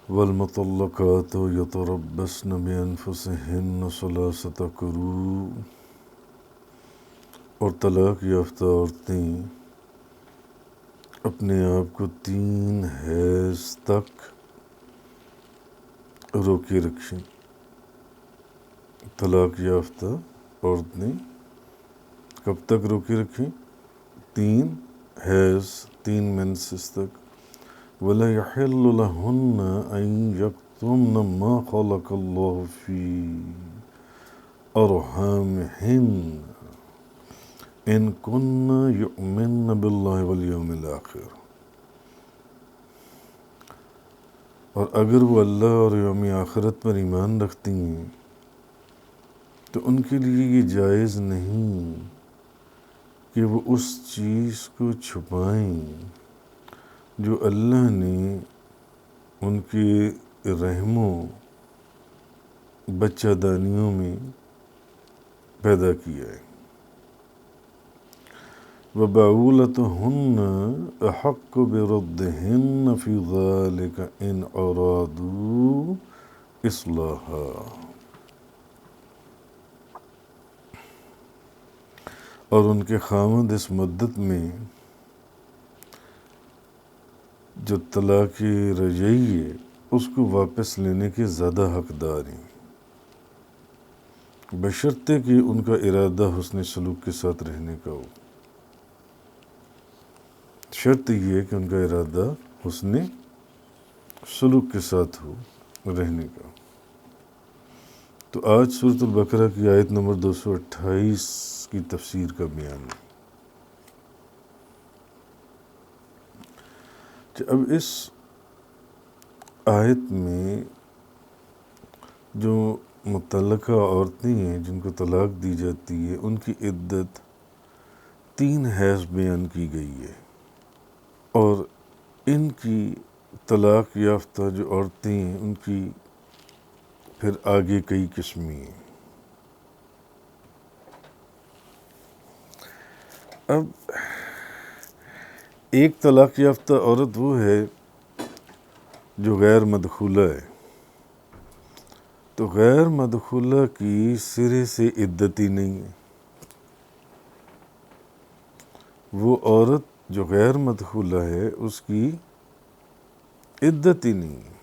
والمطلقات يتربصن بأنفسهن ثلاثة قروء، اور طلاق یافتہ عورتیں اپنے آپ کو 3 حیض تک روکے رکھیں۔ طلاق یافتہ عورتیں کب تک روکے رکھیں؟ 3 حیض، 3 مینسز تک۔ وَلَا يَحِلُّ لَهُنَّ أَن يَكْتُمْنَ مَا خَلَقَ اللَّهُ فِي أَرْحَامِهِنَّ إِن كُنَّ يُؤْمِنَّ بِاللَّهِ وَالْيَوْمِ الْآخِرِ، اور اگر وہ اللہ اور یوم آخرت پر ایمان رکھتی ہیں تو ان کے لیے یہ جائز نہیں کہ وہ اس چیز کو چھپائیں جو اللہ نے ان کے رحموں بچہ دانیوں میں پیدا کیا ہے۔ وَبَعُولَتُهُنَّ أَحَقُّ بِرَدِّهِنَّ فِي ذَلِكَ إِنْ أَرَادُوا إِصْلَاحًا، اور ان کے خاوند اس مدت میں جو طلاق رجعی ہے اس کو واپس لینے کے زیادہ حقدار ہیں، بشرطے کہ ان کا ارادہ حسن سلوک کے ساتھ رہنے کا ہو۔ شرط یہ ہے کہ ان کا ارادہ حسن سلوک کے ساتھ ہو رہنے کا۔ تو آج سورۃ البقرہ کی آیت نمبر 228 کی تفسیر کا بیان ہے۔ اب اس آیت میں جو متعلقہ عورتیں ہیں جن کو طلاق دی جاتی ہے ان کی عدت 3 حیض بیان کی گئی ہے، اور ان کی طلاق یافتہ جو عورتیں ہیں ان کی پھر آگے کئی قسمیں ہیں۔ اب ایک طلاق یافتہ عورت وہ ہے جو غیر مدخولہ ہے، تو غیر مدخولہ کی سرے سے عدت ہی نہیں ہے۔ وہ عورت جو غیر مدخولہ ہے اس کی عدت ہی نہیں ہے۔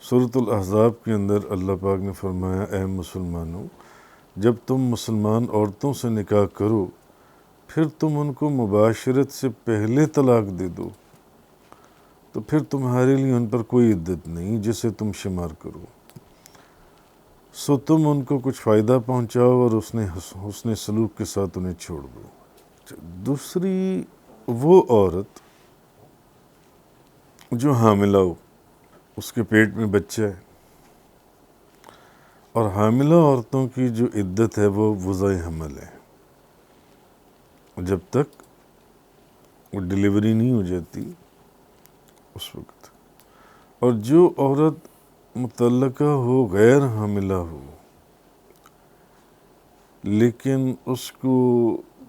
سورۃ الاحزاب کے اندر اللہ پاک نے فرمایا، اے مسلمانوں، جب تم مسلمان عورتوں سے نکاح کرو پھر تم ان کو مباشرت سے پہلے طلاق دے دو تو پھر تمہارے لیے ان پر کوئی عدت نہیں جسے تم شمار کرو، سو تم ان کو کچھ فائدہ پہنچاؤ اور حسن سلوک کے ساتھ انہیں چھوڑ دو۔ دوسری وہ عورت جو حاملہ ہو، اس کے پیٹ میں بچہ ہے، اور حاملہ عورتوں کی جو عدت ہے وہ وضع حمل ہے، جب تک وہ ڈیلیوری نہیں ہو جاتی اس وقت۔ اور جو عورت مطلقہ ہو، غیر حاملہ ہو، لیکن اس کو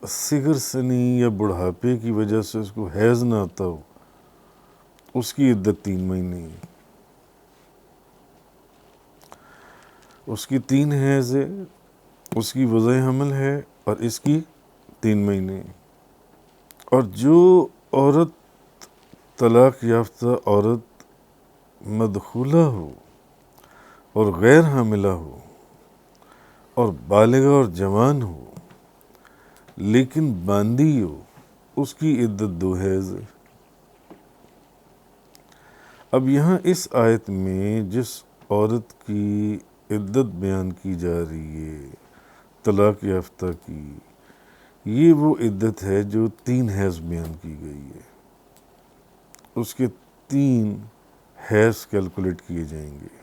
صغر سنی یا بڑھاپے کی وجہ سے اس کو حیض نہ آتا ہو، اس کی عدت 3 مہینے ہے۔ اس کی 3 حیض ہے، اس کی وضع حمل ہے، اور اس کی 3 مہینے۔ اور جو عورت طلاق یافتہ عورت مدخولہ ہو اور غیر حاملہ ہو اور بالغہ اور جوان ہو لیکن باندھی ہو، اس کی عدت 2 حیض ہے۔ اب یہاں اس آیت میں جس عورت کی عدت بیان کی جا رہی ہے طلاق یافتہ کی، یہ وہ عدت ہے جو 3 حیض بیان کی گئی ہے، اس کے 3 حیض کیلکولیٹ کیے جائیں گے۔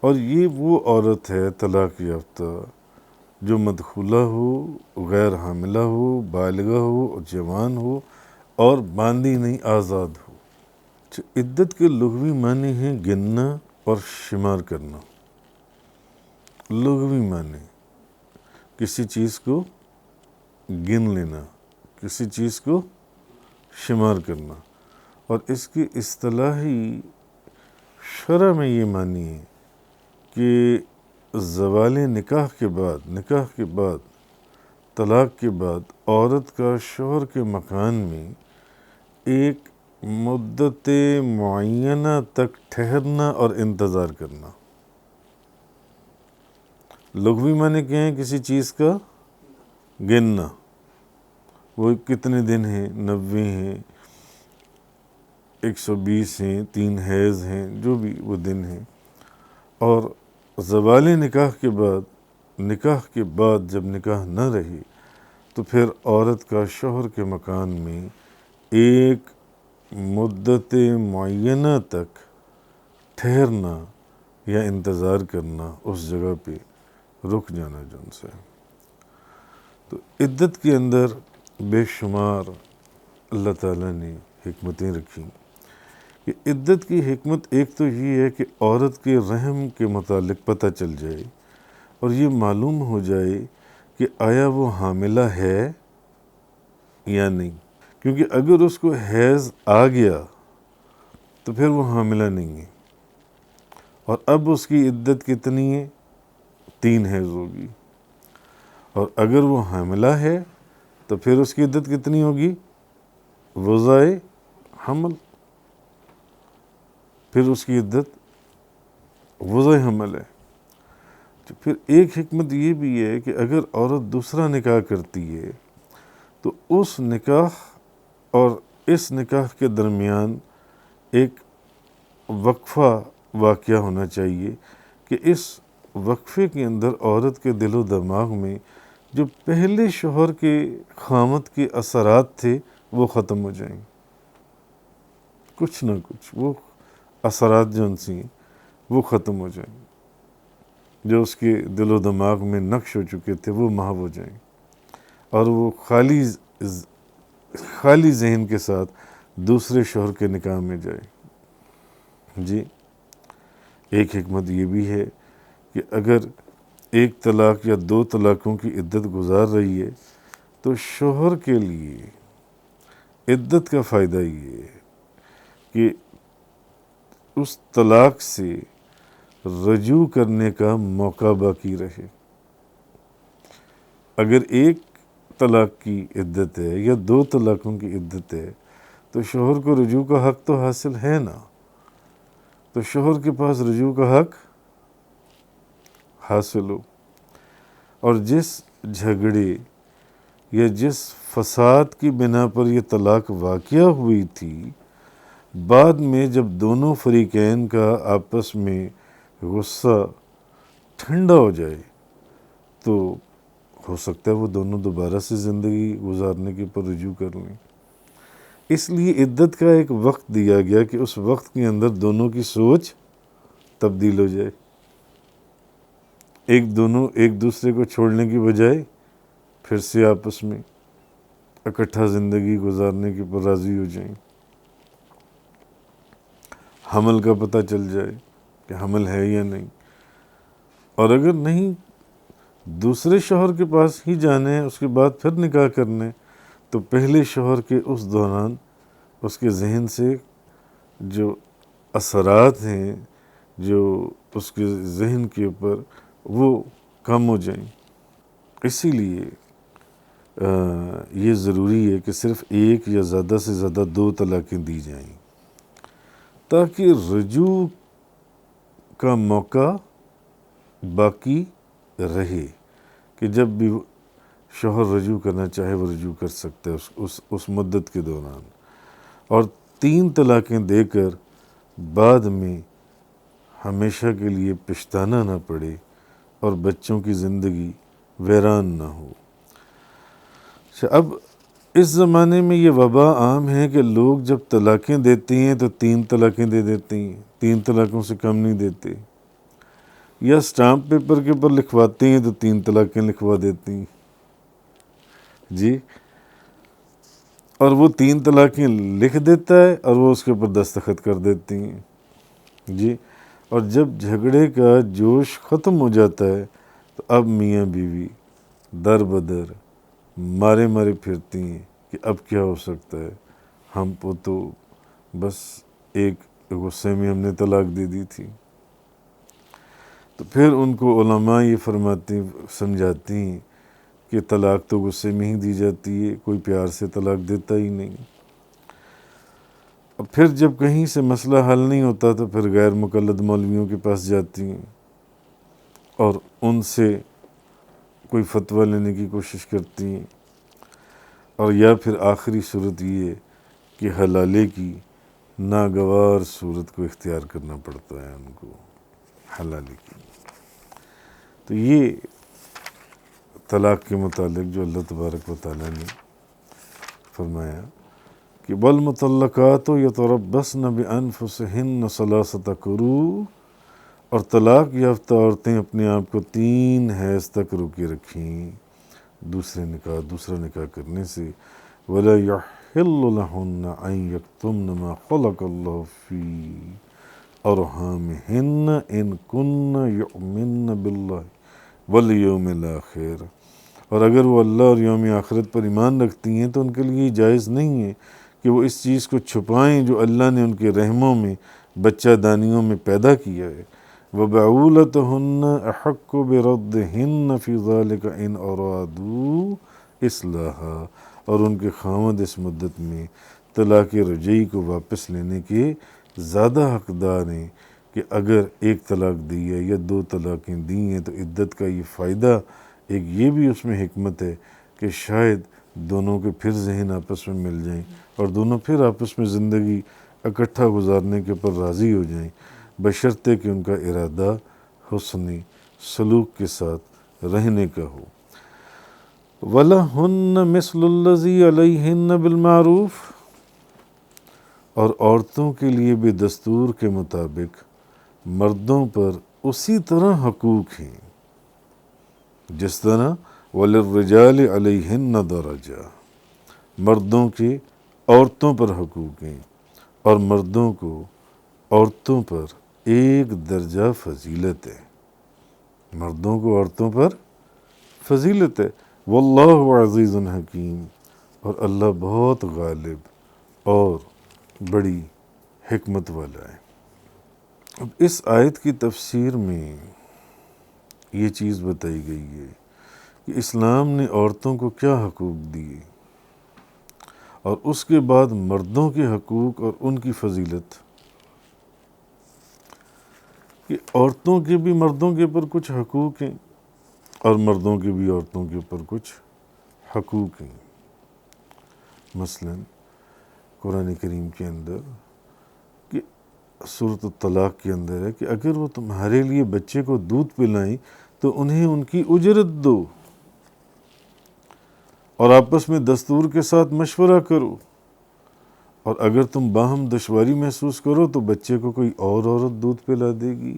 اور یہ وہ عورت ہے طلاق یافتہ جو مدخولہ ہو، غیر حاملہ ہو، بالغہ ہو، جوان ہو اور باندھی نہیں، آزاد ہو۔ عدت کے لغوی معنی ہیں گننا اور شمار کرنا۔ لغوی معنی کسی چیز کو گن لینا، کسی چیز کو شمار کرنا، اور اس کی اصطلاحی شرع میں یہ معنی ہے کہ زوال نکاح کے بعد طلاق کے بعد عورت کا شوہر کے مکان میں ایک مدت معینہ تک ٹھہرنا اور انتظار کرنا۔ لغوی معنی کیا ہے کسی چیز کا؟ گننا، وہ کتنے دن ہیں، 90 ہیں، 120 ہیں، 3 حیض ہیں، جو بھی وہ دن ہیں۔ اور زوال نکاح کے بعد جب نکاح نہ رہی تو پھر عورت کا شوہر کے مکان میں ایک مدت معینہ تک ٹھہرنا یا انتظار کرنا، اس جگہ پہ رک جانا جن سے۔ تو عدت کے اندر بے شمار اللہ تعالیٰ نے حکمتیں رکھی کہ عدت کی حکمت ایک تو یہ ہے کہ عورت کے رحم کے متعلق پتہ چل جائے اور یہ معلوم ہو جائے کہ آیا وہ حاملہ ہے یا نہیں، کیونکہ اگر اس کو حیض آ گیا تو پھر وہ حاملہ نہیں ہے، اور اب اس کی عدت کتنی ہے؟ 3 حیض ہوگی۔ اور اگر وہ حاملہ ہے تو پھر اس کی عدت کتنی ہوگی؟ وضع حمل، پھر اس کی عدت وضع حمل ہے۔ تو پھر ایک حکمت یہ بھی ہے کہ اگر عورت دوسرا نکاح کرتی ہے تو اس نکاح اور اس نکاح کے درمیان ایک وقفہ واقعہ ہونا چاہیے کہ اس وقفے کے اندر عورت کے دل و دماغ میں جو پہلے شوہر کے خامت کے اثرات تھے وہ ختم ہو جائیں، کچھ نہ کچھ وہ اثرات جو ان سے وہ ختم ہو جائیں، جو اس کے دل و دماغ میں نقش ہو چکے تھے وہ محو ہو جائیں، اور وہ خالی ذہن کے ساتھ دوسرے شوہر کے نکاح میں جائے۔ جی، ایک حکمت یہ بھی ہے کہ اگر ایک طلاق یا 2 طلاقوں کی عدت گزار رہی ہے تو شوہر کے لیے عدت کا فائدہ یہ ہے کہ اس طلاق سے رجوع کرنے کا موقع باقی رہے۔ اگر ایک طلاق کی عدت ہے یا 2 طلاقوں کی عدت ہے تو شوہر کو رجوع کا حق تو حاصل ہے نا، تو شوہر کے پاس رجوع کا حق حاصل ہو، اور جس جھگڑے یا جس فساد کی بنا پر یہ طلاق واقع ہوئی تھی، بعد میں جب دونوں فریقین کا آپس میں غصہ ٹھنڈا ہو جائے تو ہو سکتا ہے وہ دونوں دوبارہ سے زندگی گزارنے کے پر رجوع کر لیں۔ اس لیے عدت کا ایک وقت دیا گیا کہ اس وقت کے اندر دونوں کی سوچ تبدیل ہو جائے، ایک دوسرے کو چھوڑنے کی بجائے پھر سے آپس میں اکٹھا زندگی گزارنے کے پر راضی ہو جائیں، حمل کا پتہ چل جائے کہ حمل ہے یا نہیں، اور اگر نہیں دوسرے شوہر کے پاس ہی جانے ہیں اس کے بعد پھر نکاح کرنے، تو پہلے شوہر کے اس دوران اس کے ذہن سے جو اثرات ہیں جو اس کے ذہن کے اوپر وہ کم ہو جائیں۔ اسی لیے یہ ضروری ہے کہ صرف ایک یا زیادہ سے زیادہ 2 طلاقیں دی جائیں تاکہ رجوع کا موقع باقی رہے، کہ جب بھی شوہر رجوع کرنا چاہے وہ رجوع کر سکتا ہے اس مدت کے دوران، اور 3 طلاقیں دے کر بعد میں ہمیشہ کے لیے پچھتانا نہ پڑے اور بچوں کی زندگی ویران نہ ہو۔ اب اس زمانے میں یہ وبا عام ہے کہ لوگ جب طلاقیں دیتے ہیں تو 3 طلاقیں دے دیتے ہیں، 3 طلاقوں سے کم نہیں دیتے، یا سٹامپ پیپر کے اوپر لکھواتے ہیں تو 3 طلاقیں لکھوا دیتے ہیں۔ جی، اور وہ 3 طلاقیں لکھ دیتا ہے اور وہ اس کے اوپر دستخط کر دیتے ہیں۔ جی، اور جب جھگڑے کا جوش ختم ہو جاتا ہے تو اب میاں بیوی در بدر مارے پھرتی ہیں کہ اب کیا ہو سکتا ہے، ہم کو تو بس ایک غصے میں ہم نے طلاق دے دی تھی۔ تو پھر ان کو علماء یہ سمجھاتی ہیں کہ طلاق تو غصے میں ہی دی جاتی ہے، کوئی پیار سے طلاق دیتا ہی نہیں۔ اور پھر جب کہیں سے مسئلہ حل نہیں ہوتا تو پھر غیر مقلد مولویوں کے پاس جاتی ہیں اور ان سے کوئی فتویٰ لینے کی کوشش کرتی ہیں، اور یا پھر آخری صورت یہ ہے کہ حلالے کی ناگوار صورت کو اختیار کرنا پڑتا ہے ان کو، حلالے کی۔ تو یہ طلاق کے متعلق جو اللہ تبارک و تعالیٰ نے فرمایا کہ والمطلقات یتربصن بانفسہن ثلاثۃ قروء، اور طلاق یافتہ عورتیں اپنے آپ کو 3 حیض تک روکے رکھیں دوسرا نکاح کرنے سے۔ ولا یحل لہن ان یکتمن ما خلق اللہ فی ارحامہن ان کن یؤمن باللہ والیوم الآخر، اور اگر وہ اللہ اور یوم آخرت پر ایمان رکھتی ہیں تو ان کے لیے جائز نہیں ہے کہ وہ اس چیز کو چھپائیں جو اللہ نے ان کے رحموں میں بچہ دانیوں میں پیدا کیا ہے۔ وَبَعُولَتُهُنَّ أَحَقُّ بِرَدِّهِنَّ فِي ذَلِكَ إِنْ أَرَادُوا إِصْلَاحًا، اور ان کے خاوند اس مدت میں طلاق رجعی کو واپس لینے کے زیادہ حقدار ہیں کہ اگر ایک طلاق دی ہے یا 2 طلاقیں دی ہیں تو عدت کا یہ فائدہ، ایک یہ بھی اس میں حکمت ہے کہ شاید دونوں کے پھر ذہن آپس میں مل جائیں اور دونوں پھر آپس میں زندگی اکٹھا گزارنے کے اوپر راضی ہو جائیں، بشرطے کہ ان کا ارادہ حسن سلوک کے ساتھ رہنے کا ہو۔ وَلَهُنَّ مِثْلُ الَّذِي عَلَيْهِنَّ بِالْمَعْرُوفِ، اور عورتوں کے لیے بھی دستور کے مطابق مردوں پر اسی طرح حقوق ہیں جس طرح وَلِلرِّجَالِ عَلَيْهِنَّ دَرَجَةٌ، مردوں کے عورتوں پر حقوق ہیں اور مردوں کو عورتوں پر ایک درجہ فضیلت ہے، مردوں کو عورتوں پر فضیلت ہے۔ واللہ عزیز حکیم، اور اللہ بہت غالب اور بڑی حکمت والا ہے۔ اب اس آیت کی تفسیر میں یہ چیز بتائی گئی ہے کہ اسلام نے عورتوں کو کیا حقوق دیے، اور اس کے بعد مردوں کے حقوق اور ان کی فضیلت، کہ عورتوں کے بھی مردوں کے اوپر کچھ حقوق ہیں اور مردوں کے بھی عورتوں کے اوپر کچھ حقوق ہیں۔ مثلا قرآن کریم کے اندر کہ سورۃ الطلاق کے اندر ہے کہ اگر وہ تمہارے لیے بچے کو دودھ پلائیں تو انہیں ان کی اجرت دو اور آپس میں دستور کے ساتھ مشورہ کرو، اور اگر تم باہم دشواری محسوس کرو تو بچے کو کوئی اور عورت دودھ پلا دے گی۔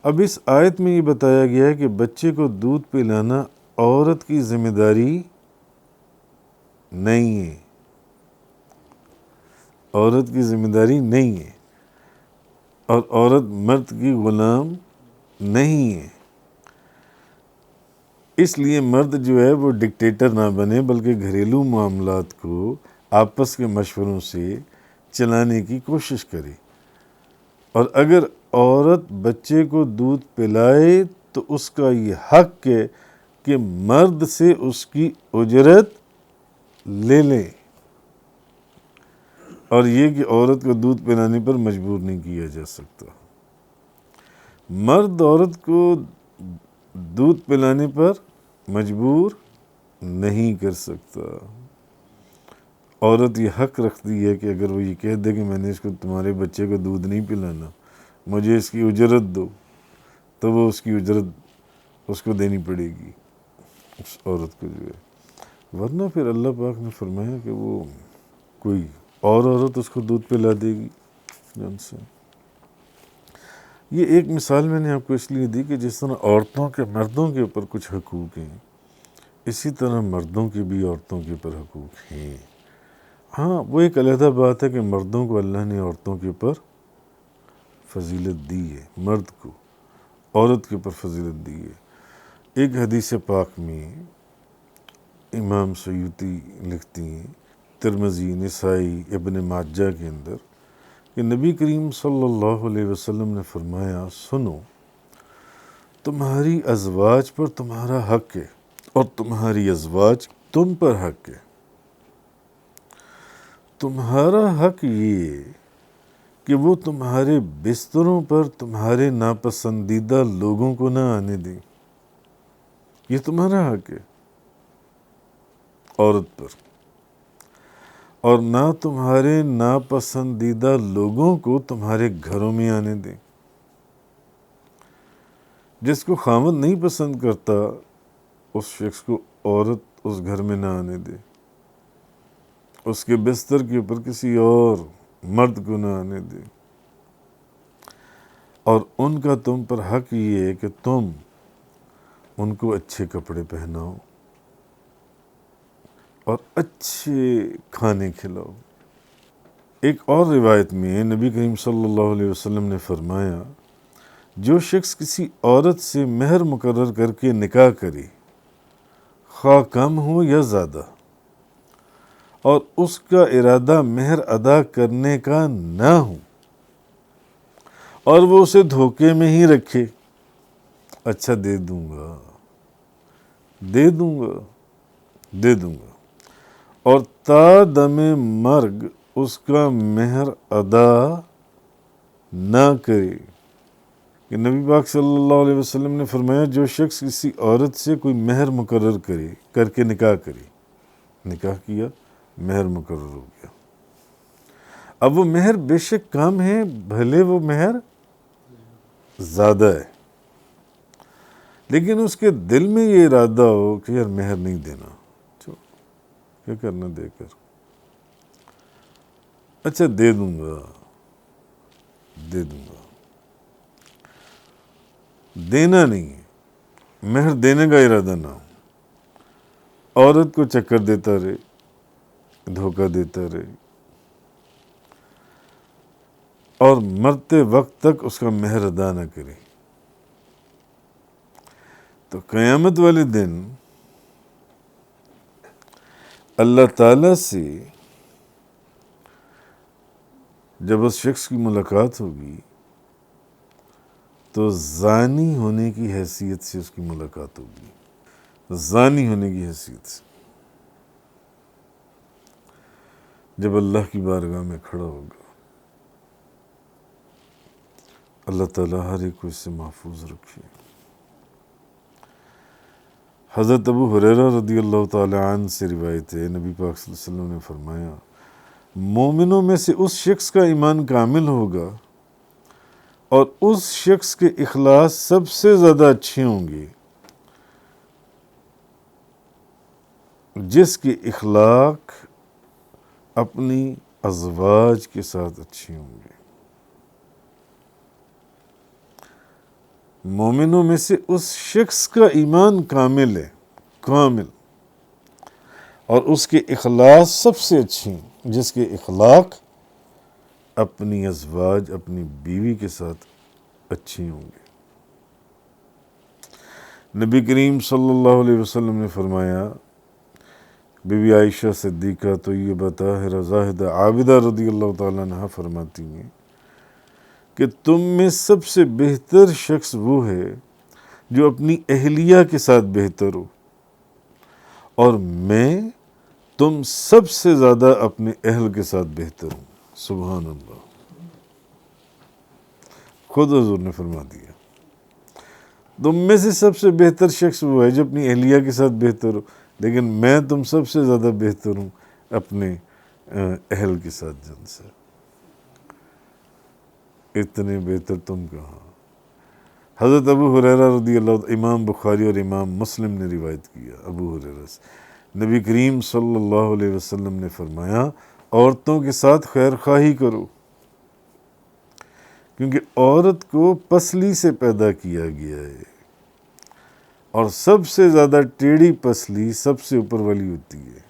اب اس آیت میں یہ بتایا گیا ہے کہ بچے کو دودھ پلانا عورت کی ذمہ داری نہیں ہے، عورت کی ذمہ داری نہیں ہے، اور عورت مرد کی غلام نہیں ہے۔ اس لیے مرد جو ہے وہ ڈکٹیٹر نہ بنے بلکہ گھریلو معاملات کو آپس کے مشوروں سے چلانے کی کوشش کرے، اور اگر عورت بچے کو دودھ پلائے تو اس کا یہ حق ہے کہ مرد سے اس کی اجرت لے لے، اور یہ کہ عورت کو دودھ پلانے پر مجبور نہیں کیا جا سکتا، مرد عورت کو دودھ پلانے پر مجبور نہیں کر سکتا۔ عورت یہ حق رکھتی ہے کہ اگر وہ یہ کہہ دے کہ میں نے اس کو تمہارے بچے کو دودھ نہیں پلانا، مجھے اس کی اجرت دو، تو وہ اس کی اجرت اس کو دینی پڑے گی، اس عورت کو جو ہے، ورنہ پھر اللہ پاک نے فرمایا کہ وہ کوئی اور عورت اس کو دودھ پلا دے گی جن سے۔ یہ ایک مثال میں نے آپ کو اس لیے دی کہ جس طرح عورتوں کے مردوں کے اوپر کچھ حقوق ہیں، اسی طرح مردوں کے بھی عورتوں کے اوپر حقوق ہیں۔ ہاں، وہ ایک علیحدہ بات ہے کہ مردوں کو اللہ نے عورتوں کے اوپر فضیلت دی ہے، مرد کو عورت کے اوپر فضیلت دی ہے۔ ایک حدیث پاک میں امام سیوطی لکھتی ہیں ترمذی، نسائی، ابن ماجہ کے اندر کہ نبی کریم صلی اللہ علیہ وسلم نے فرمایا، سنو، تمہاری ازواج پر تمہارا حق ہے اور تمہاری ازواج تم پر حق ہے۔ تمہارا حق یہ کہ وہ تمہارے بستروں پر تمہارے ناپسندیدہ لوگوں کو نہ آنے دیں، یہ تمہارا حق ہے عورت پر، اور نہ تمہارے ناپسندیدہ لوگوں کو تمہارے گھروں میں آنے دیں۔ جس کو خاوند نہیں پسند کرتا اس شخص کو عورت اس گھر میں نہ آنے دے، اس کے بستر کے اوپر کسی اور مرد کو نہ آنے دے، اور ان کا تم پر حق یہ ہے کہ تم ان کو اچھے کپڑے پہناؤ اور اچھے کھانے کھلاؤ۔ ایک اور روایت میں نبی کریم صلی اللہ علیہ وسلم نے فرمایا، جو شخص کسی عورت سے مہر مقرر کر کے نکاح کرے، خواہ کم ہو یا زیادہ، اور اس کا ارادہ مہر ادا کرنے کا نہ ہو، اور وہ اسے دھوکے میں ہی رکھے، اچھا دے دوں گا، اور تا دم مرگ اس کا مہر ادا نہ کرے، کہ نبی پاک صلی اللہ علیہ وسلم نے فرمایا، جو شخص کسی عورت سے کوئی مہر مقرر کر کے نکاح کیا، مہر مقرر ہو گیا۔ اب وہ مہر بے شک کم ہے، بھلے وہ مہر زیادہ ہے، لیکن اس کے دل میں یہ ارادہ ہو کہ یار مہر نہیں دینا، کیا کرنا دے کر، اچھا دے دوں گا، دینا نہیں ہے، مہر دینے کا ارادہ نہ ہو، عورت کو چکر دیتا رہے، دھوکہ دیتا رہے، اور مرتے وقت تک اس کا مہر ادا نہ کرے، تو قیامت والے دن اللہ تعالیٰ سے جب اس شخص کی ملاقات ہوگی تو زانی ہونے کی حیثیت سے اس کی ملاقات ہوگی، زانی ہونے کی حیثیت سے جب اللہ کی بارگاہ میں کھڑا ہوگا۔ اللہ تعالیٰ ہر ایک کو اس سے محفوظ رکھے۔ حضرت ابو ہریرہ رضی اللہ تعالی عنہ سے روایت ہے، نبی پاک صلی اللہ علیہ وسلم نے فرمایا، مومنوں میں سے اس شخص کا ایمان کامل ہوگا اور اس شخص کے اخلاص سب سے زیادہ اچھے ہوں گے جس کے اخلاق اپنی ازواج کے ساتھ اچھے ہوں گے۔ مومنوں میں سے اس شخص کا ایمان کامل ہے، اور اس کے اخلاص سب سے اچھے ہیں جس کے اخلاق اپنی ازواج، اپنی بیوی کے ساتھ اچھے ہوں گے۔ نبی کریم صلی اللہ علیہ وسلم نے فرمایا، بی بی عائشہ صدیقہ طیبہ طاہرہ زاہدہ عابدہ رضی اللہ تعالیٰ عنہا فرماتی ہیں کہ تم میں سب سے بہتر شخص وہ ہے جو اپنی اہلیہ کے ساتھ بہتر ہو، اور میں تم سب سے زیادہ اپنے اہل کے ساتھ بہتر ہوں۔ سبحان اللہ، خود حضور نے فرما دیا، تم میں سے سب سے بہتر شخص وہ ہے جو اپنی اہلیہ کے ساتھ بہتر ہو، لیکن میں تم سب سے زیادہ بہتر ہوں اپنے اہل کے ساتھ جن سے۔ اتنے بہتر تم کہاں۔ حضرت ابو ہریرہ رضی اللہ، امام بخاری اور امام مسلم نے روایت کیا ابو ہریرہ سے، نبی کریم صلی اللہ علیہ وسلم نے فرمایا، عورتوں کے ساتھ خیر خواہی کرو، کیونکہ عورت کو پسلی سے پیدا کیا گیا ہے، اور سب سے زیادہ ٹیڑھی پسلی سب سے اوپر والی ہوتی ہے،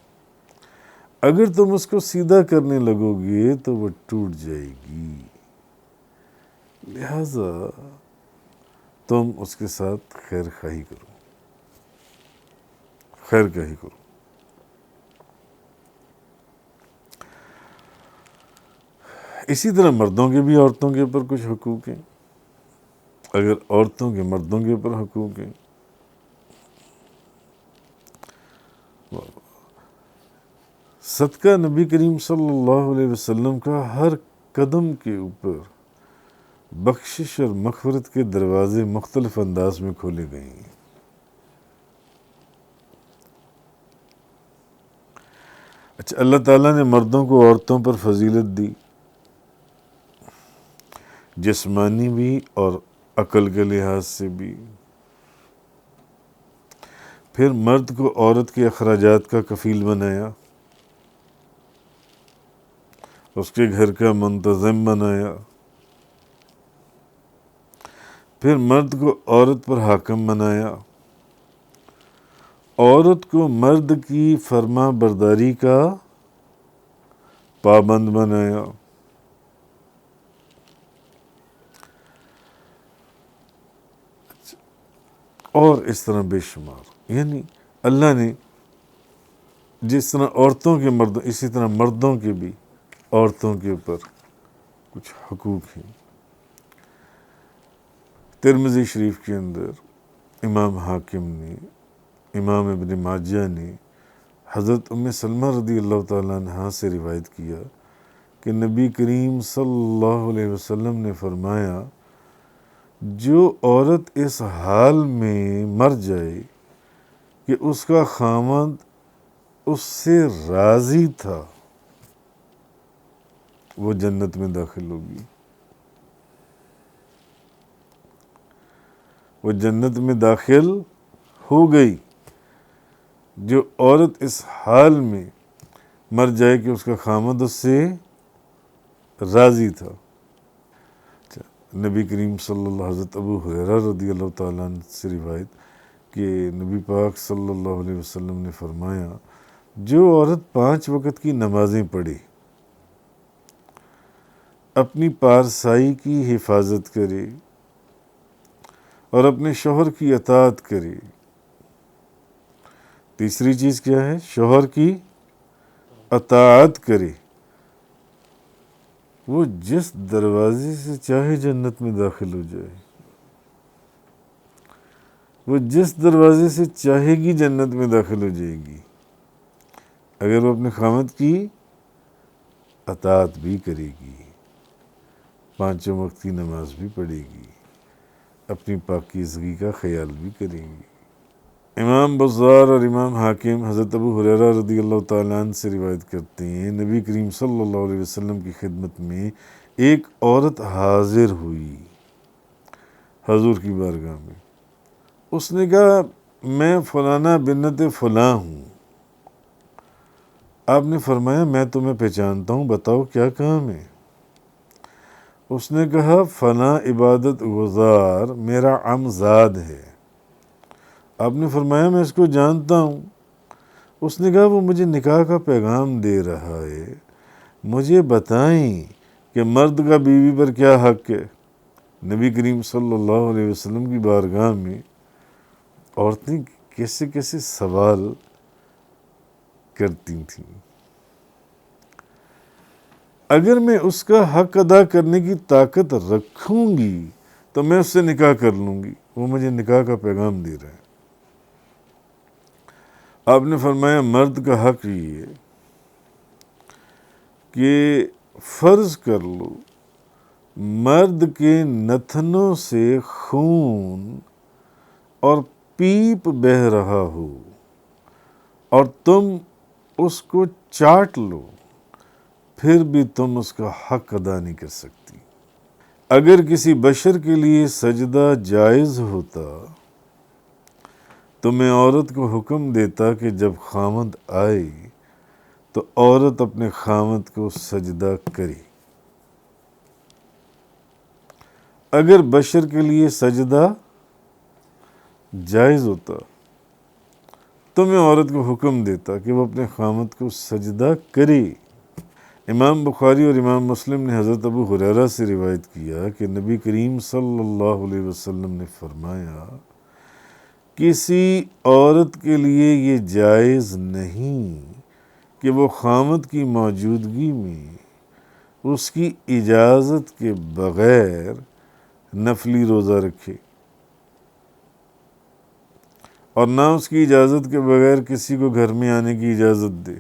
اگر تم اس کو سیدھا کرنے لگو گے تو وہ ٹوٹ جائے گی، لہذا تم اس کے ساتھ خیر خواہی کرو، خیر خواہی کرو۔ اسی طرح مردوں کے بھی عورتوں کے اوپر کچھ حقوق ہیں، اگر عورتوں کے مردوں کے اوپر حقوق ہیں. صدقہ نبی کریم صلی اللہ علیہ وسلم کا ہر قدم کے اوپر بخشش اور مغفرت کے دروازے مختلف انداز میں کھولے گئے ہیں. اچھا، اللہ تعالیٰ نے مردوں کو عورتوں پر فضیلت دی، جسمانی بھی اور عقل کے لحاظ سے بھی. پھر مرد کو عورت کے اخراجات کا کفیل بنایا، اس کے گھر کا منتظم بنایا. پھر مرد کو عورت پر حاکم بنایا، عورت کو مرد کی فرما برداری کا پابند بنایا. اور اس طرح بے شمار، یعنی اللہ نے جس طرح عورتوں کے مردوں، اسی طرح مردوں کے بھی عورتوں کے اوپر کچھ حقوق ہیں. ترمذی شریف کے اندر امام حاکم نے، امام ابن ماجہ نے حضرت ام سلمہ رضی اللہ تعالیٰ عنہا سے روایت کیا کہ نبی کریم صلی اللہ علیہ وسلم نے فرمایا، جو عورت اس حال میں مر جائے کہ اس کا خاوند اس سے راضی تھا، وہ جنت میں داخل ہوگی. وہ جنت میں داخل ہو گئی. جو عورت اس حال میں مر جائے کہ اس کا خاوند اس سے راضی تھا. نبی کریم صلی اللہ، حضرت ابو ہریرہ رضی اللہ تعالیٰ عنہ سے روایت کہ نبی پاک صلی اللہ علیہ وسلم نے فرمایا، جو عورت 5 وقت کی نمازیں پڑھے، اپنی پارسائی کی حفاظت کرے اور اپنے شوہر کی اطاعت کرے. تیسری چیز کیا ہے؟ شوہر کی اطاعت کرے. وہ جس دروازے سے چاہے جنت میں داخل ہو جائے، وہ جس دروازے سے چاہے گی جنت میں داخل ہو جائے گی، اگر وہ اپنے خاوند کی اطاعت بھی کرے گی، 5 وقت کی نماز بھی پڑھے گی، اپنی پاکیزگی کا خیال بھی کرے گی. امام بزار اور امام حاکم حضرت ابو ہریرہ رضی اللہ تعالیٰ عنہ سے روایت کرتے ہیں، نبی کریم صلی اللہ علیہ وسلم کی خدمت میں ایک عورت حاضر ہوئی حضور کی بارگاہ میں. اس نے کہا، میں فلانہ بنت فلاں ہوں. آپ نے فرمایا، میں تمہیں پہچانتا ہوں، بتاؤ کیا کام ہے؟ اس نے کہا، فلاں عبادت گزار میرا عم زاد ہے. آپ نے فرمایا، میں اس کو جانتا ہوں. اس نے کہا، وہ مجھے نکاح کا پیغام دے رہا ہے، مجھے بتائیں کہ مرد کا بیوی پر کیا حق ہے. نبی کریم صلی اللہ علیہ وسلم کی بارگاہ میں عورتیں کیسے کیسے سوال کرتی تھیں. اگر میں اس کا حق ادا کرنے کی طاقت رکھوں گی تو میں اس سے نکاح کر لوں گی. وہ مجھے نکاح کا پیغام دے رہا ہے. آپ نے فرمایا، مرد کا حق یہ ہے کہ فرض کر لو مرد کے نتنوں سے خون اور پیپ بہہ رہا ہو اور تم اس کو چاٹ لو، پھر بھی تم اس کا حق ادا نہیں کر سکتی. اگر کسی بشر کے لیے سجدہ جائز ہوتا تو میں عورت کو حکم دیتا کہ جب خاوند آئے تو عورت اپنے خاوند کو سجدہ کرے. اگر بشر کے لیے سجدہ جائز ہوتا تو میں عورت کو حکم دیتا کہ وہ اپنے خاوند کو سجدہ کرے. امام بخاری اور امام مسلم نے حضرت ابو ہریرہ سے روایت کیا کہ نبی کریم صلی اللہ علیہ وسلم نے فرمایا، کسی عورت کے لیے یہ جائز نہیں کہ وہ خاوند کی موجودگی میں اس کی اجازت کے بغیر نفلی روزہ رکھے، اور نہ اس کی اجازت کے بغیر کسی کو گھر میں آنے کی اجازت دے،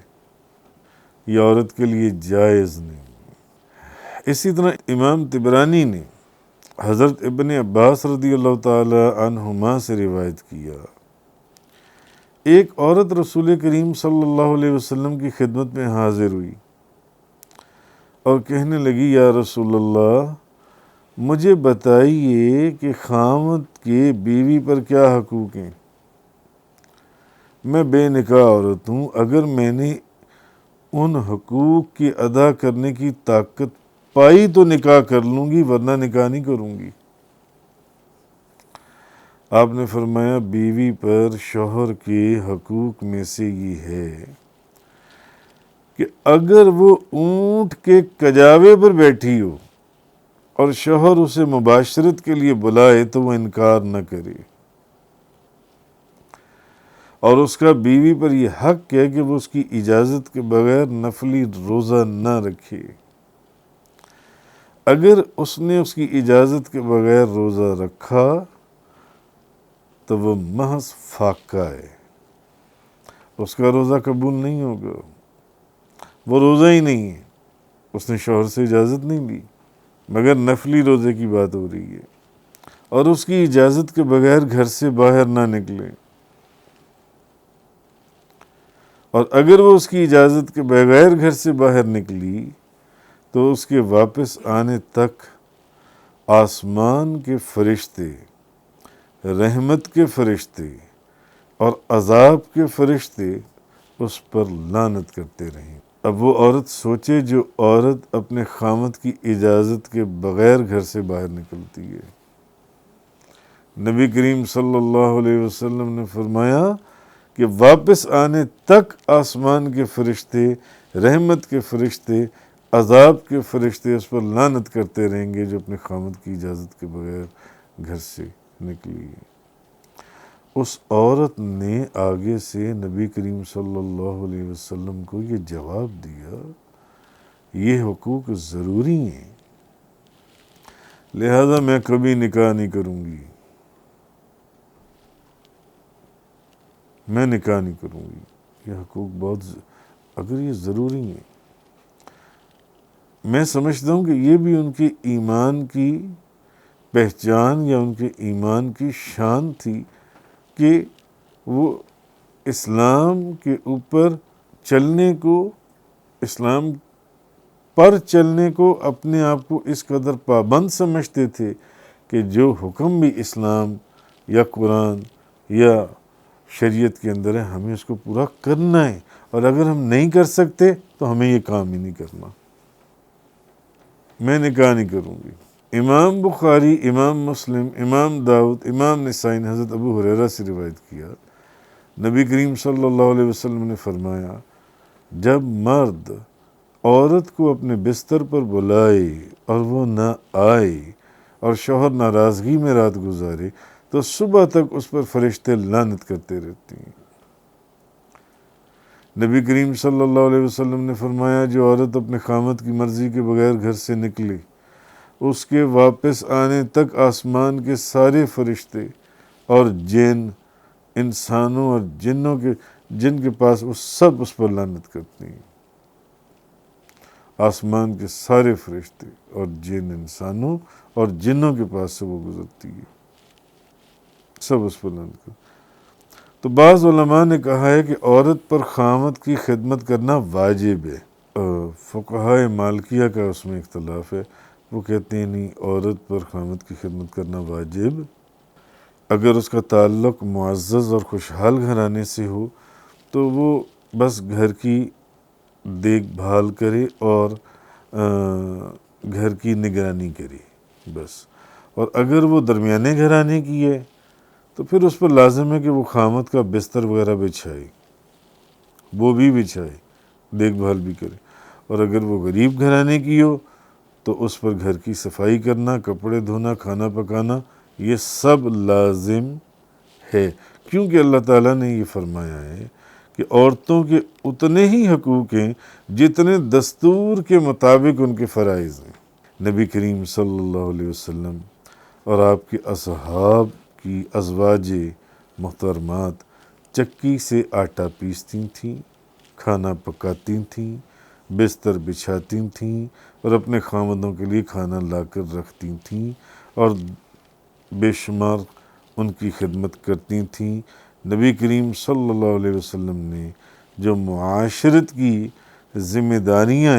یہ عورت کے لیے جائز نہیں۔ اسی طرح امام طبرانی نے حضرت ابن عباس رضی اللہ تعالی عنہما سے روایت کیا، ایک عورت رسول کریم صلی اللہ علیہ وسلم کی خدمت میں حاضر ہوئی اور کہنے لگی، یا رسول اللہ، مجھے بتائیے کہ خاوند کے بیوی پر کیا حقوق ہیں؟ میں بے نکاح عورت ہوں، اگر میں نے ان حقوق کی ادا کرنے کی طاقت پائی تو نکاح کر لوں گی، ورنہ نکاح نہیں کروں گی۔ آپ نے فرمایا، بیوی پر شوہر کے حقوق میں سے یہ ہے کہ اگر وہ اونٹ کے کجاوے پر بیٹھی ہو اور شوہر اسے مباشرت کے لیے بلائے تو وہ انکار نہ کرے، اور اس کا بیوی پر یہ حق ہے کہ وہ اس کی اجازت کے بغیر نفلی روزہ نہ رکھے۔ اگر اس نے اس کی اجازت کے بغیر روزہ رکھا تو وہ محض فاقہ ہے، اس کا روزہ قبول نہیں ہوگا، وہ روزہ ہی نہیں ہے، اس نے شوہر سے اجازت نہیں لی، مگر نفلی روزے کی بات ہو رہی ہے، اور اس کی اجازت کے بغیر گھر سے باہر نہ نکلے، اور اگر وہ اس کی اجازت کے بغیر گھر سے باہر نکلی تو اس کے واپس آنے تک آسمان کے فرشتے، رحمت کے فرشتے اور عذاب کے فرشتے اس پر لعنت کرتے رہیں۔ اب وہ عورت سوچے جو عورت اپنے خاوند کی اجازت کے بغیر گھر سے باہر نکلتی ہے۔ نبی کریم صلی اللہ علیہ وسلم نے فرمایا کہ واپس آنے تک آسمان کے فرشتے، رحمت کے فرشتے، عذاب کے فرشتے اس پر لعنت کرتے رہیں گے جو اپنے خاوند کی اجازت کے بغیر گھر سے نکلی ہے۔ اس عورت نے آگے سے نبی کریم صلی اللہ علیہ وسلم کو یہ جواب دیا، یہ حقوق ضروری ہیں، لہذا میں کبھی نکاح نہیں کروں گی، میں نکاح نہیں کروں گی، یہ حقوق بہت اگر یہ ضروری ہیں۔ میں سمجھتا ہوں کہ یہ بھی ان کے ایمان کی پہچان یا ان کے ایمان کی شان تھی کہ وہ اسلام کے اوپر چلنے کو، اسلام پر چلنے کو اپنے آپ کو اس قدر پابند سمجھتے تھے کہ جو حکم بھی اسلام یا قرآن یا شریعت کے اندر ہے ہمیں اس کو پورا کرنا ہے، اور اگر ہم نہیں کر سکتے تو ہمیں یہ کام ہی نہیں کرنا، میں نکاح نہیں کروں گی۔ امام بخاری، امام مسلم، امام داؤد، امام نسائی نے حضرت ابو ہریرہ سے روایت کیا، نبی کریم صلی اللہ علیہ وسلم نے فرمایا، جب مرد عورت کو اپنے بستر پر بلائے اور وہ نہ آئے اور شوہر ناراضگی میں رات گزارے تو صبح تک اس پر فرشتے لعنت کرتے رہتے ہیں۔ نبی کریم صلی اللہ علیہ وسلم نے فرمایا، جو عورت اپنے خاوند کی مرضی کے بغیر گھر سے نکلے، اس کے واپس آنے تک آسمان کے سارے فرشتے اور جن، انسانوں اور جنوں کے جن کے پاس وہ سب اس پر لعنت کرتے ہیں۔ آسمان کے سارے فرشتے اور جن، انسانوں اور جنوں کے پاس سے وہ گزرتی ہے، سب اس پر لعنت کرتے ہیں۔ تو بعض علماء نے کہا ہے کہ عورت پر خاوند کی خدمت کرنا واجب ہے۔ فقہائے مالکیہ کا اس میں اختلاف ہے، وہ کہتے ہیں نہیں، عورت پر خاوند کی خدمت کرنا واجب، اگر اس کا تعلق معزز اور خوشحال گھرانے سے ہو تو وہ بس گھر کی دیکھ بھال کرے اور گھر کی نگرانی کرے بس، اور اگر وہ درمیانے گھرانے کی ہے تو پھر اس پر لازم ہے کہ وہ خاوند کا بستر وغیرہ بچھائے، وہ بھی بچھائے، دیکھ بھال بھی کرے، اور اگر وہ غریب گھرانے کی ہو تو اس پر گھر کی صفائی کرنا، کپڑے دھونا، کھانا پکانا، یہ سب لازم ہے، کیونکہ اللہ تعالیٰ نے یہ فرمایا ہے کہ عورتوں کے اتنے ہی حقوق ہیں جتنے دستور کے مطابق ان کے فرائض ہیں۔ نبی کریم صلی اللہ علیہ وسلم اور آپ کے اصحاب کی ازواج محترمات چکی سے آٹا پیستی تھیں، کھانا پکاتی تھیں، بستر بچھاتی تھیں اور اپنے خاوندوں کے لیے کھانا لا کر رکھتی تھیں اور بے شمار ان کی خدمت کرتی تھیں۔ نبی کریم صلی اللہ علیہ وسلم نے جو معاشرت کی ذمہ داریاں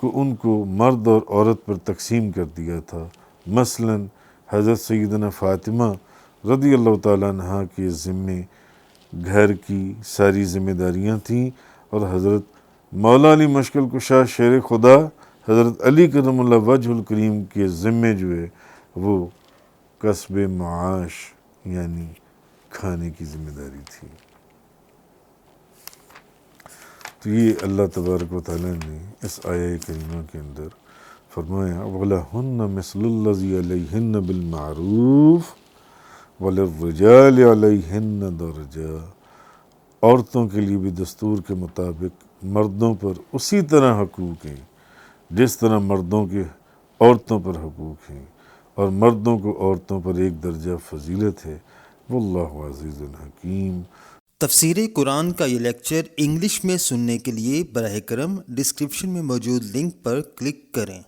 ان کو مرد اور عورت پر تقسیم کر دیا تھا۔ مثلا حضرت سیدنا فاطمہ رضی اللہ تعالیٰ عنہ کے ذمے گھر کی ساری ذمہ داریاں تھیں، اور حضرت مولا علی مشکل کشا شیر خدا حضرت علی کرم اللہ وجہ الکریم کے ذمے جو ہے وہ کسب معاش یعنی کھانے کی ذمہ داری تھی۔ تو یہ اللہ تبارک و تعالیٰ نے اس آیہ کریمہ کے اندر فرمایا وَلَهُنَّ مِثْلُ الَّذِي عَلَيْهِنَّ بِالْمَعْرُوفِ وَلِلرِّجَالِ عَلَيْهِنَّ دَرَجَةٌ، عورتوں کے لیے بھی دستور کے مطابق مردوں پر اسی طرح حقوق ہیں جس طرح مردوں کے عورتوں پر حقوق ہیں، اور مردوں کو عورتوں پر ایک درجہ فضیلت ہے۔ واللہ عزیز الحکیم۔ تفسیر قرآن کا یہ لیکچر انگلش میں سننے کے لیے براہ کرم ڈسکرپشن میں موجود لنک پر کلک کریں۔